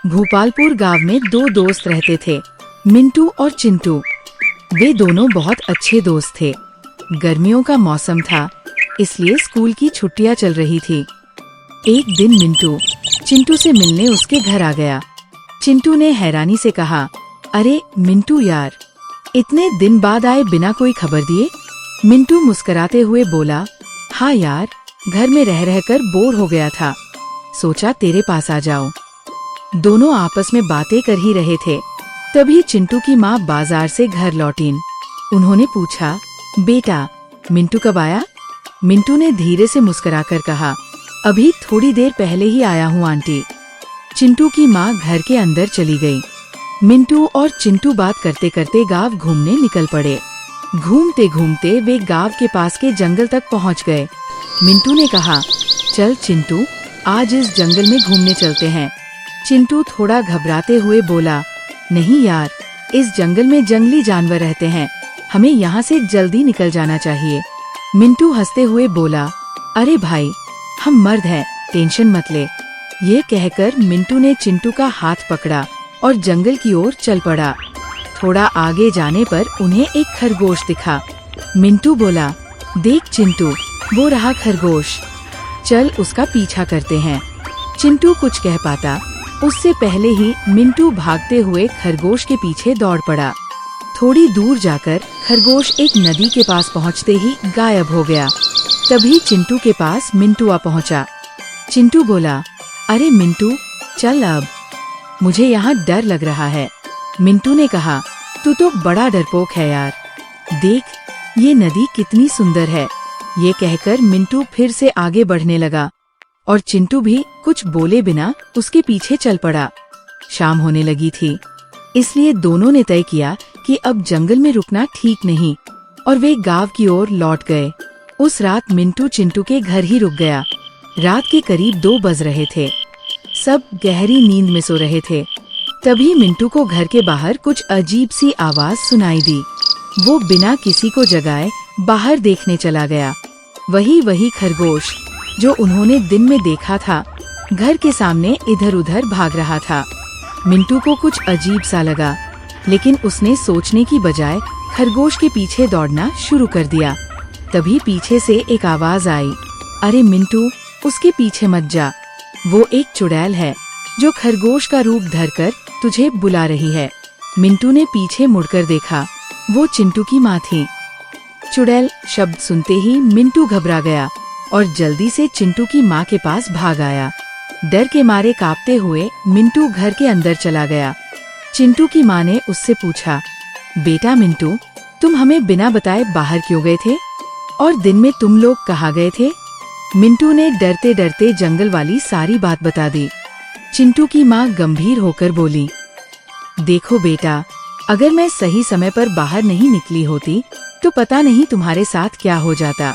भूपालपुर गांव में दो दोस्त रहते थे, मिंटू और चिंटू। वे दोनों बहुत अच्छे दोस्त थे। गर्मियों का मौसम था, इसलिए स्कूल की छुट्टियां चल रही थी। एक दिन मिंटू चिंटू से मिलने उसके घर आ गया। चिंटू ने हैरानी से कहा, अरे मिंटू यार, इतने दिन बाद आए बिना कोई खबर दिए। मिंटू मुस्कुराते हुए बोला, हाँ यार, घर में रह रहकर बोर हो गया था, सोचा तेरे पास आ जाऊं। दोनों आपस में बातें कर ही रहे थे, तभी चिंटू की माँ बाजार से घर लौटीं। उन्होंने पूछा, बेटा मिंटू कब आया? मिंटू ने धीरे से मुस्कुराकर कहा, अभी थोड़ी देर पहले ही आया हूँ आंटी। चिंटू की माँ घर के अंदर चली गई। मिंटू और चिंटू बात करते करते गांव घूमने निकल पड़े। घूमते घूमते वे गांव के पास के जंगल तक पहुंच गए। मिंटू ने कहा, चल चिंटू, आज इस जंगल में घूमने चलते हैं। चिंटू थोड़ा घबराते हुए बोला, नहीं यार, इस जंगल में जंगली जानवर रहते हैं, हमें यहाँ से जल्दी निकल जाना चाहिए। मिंटू हंसते हुए बोला, अरे भाई, हम मर्द हैं, टेंशन मत ले। ये कहकर मिंटू ने चिंटू का हाथ पकड़ा और जंगल की ओर चल पड़ा। थोड़ा आगे जाने पर उन्हें एक खरगोश दिखा। मिंटू बोला, देख चिंटू, वो रहा खरगोश, चल उसका पीछा करते हैं। चिंटू कुछ कह पाता, उससे पहले ही मिंटू भागते हुए खरगोश के पीछे दौड़ पड़ा। थोड़ी दूर जाकर खरगोश एक नदी के पास पहुंचते ही गायब हो गया। तभी चिंटू के पास मिंटू आ पहुंचा। चिंटू बोला, अरे मिंटू, चल अब, मुझे यहाँ डर लग रहा है। मिंटू ने कहा, तू तो बड़ा डरपोक है यार, देख ये नदी कितनी सुंदर है। ये कहकर मिंटू फिर से आगे बढ़ने लगा और चिंटू भी कुछ बोले बिना उसके पीछे चल पड़ा। शाम होने लगी थी, इसलिए दोनों ने तय किया कि अब जंगल में रुकना ठीक नहीं और वे गांव की ओर लौट गए। उस रात मिंटू चिंटू के घर ही रुक गया। रात के करीब 2 बज रहे थे। सब गहरी नींद में सो रहे थे। तभी मिंटू को घर के बाहर कुछ अजीब सी आवाज सुनाई दी। वो बिना किसी को जगाए बाहर देखने चला गया। वही खरगोश जो उन्होंने दिन में देखा था, घर के सामने इधर उधर भाग रहा था। मिंटू को कुछ अजीब सा लगा, लेकिन उसने सोचने की बजाय खरगोश के पीछे दौड़ना शुरू कर दिया। तभी पीछे से एक आवाज आई, अरे मिंटू, उसके पीछे मत जा, वो एक चुड़ैल है जो खरगोश का रूप धरकर तुझे बुला रही है। मिंटू ने पीछे मुड़कर देखा, वो चिंटू की माँ थी। चुड़ैल शब्द सुनते ही मिंटू घबरा गया और जल्दी से चिंटू की माँ के पास भाग आया। डर के मारे कांपते हुए मिंटू घर के अंदर चला गया। चिंटू की माँ ने उससे पूछा, बेटा मिंटू, तुम हमें बिना बताए बाहर क्यों गए थे और दिन में तुम लोग कहाँ गए थे? मिंटू ने डरते डरते जंगल वाली सारी बात बता दी। चिंटू की माँ गंभीर होकर बोली, देखो बेटा, अगर मैं सही समय पर बाहर नहीं निकली होती तो पता नहीं तुम्हारे साथ क्या हो जाता।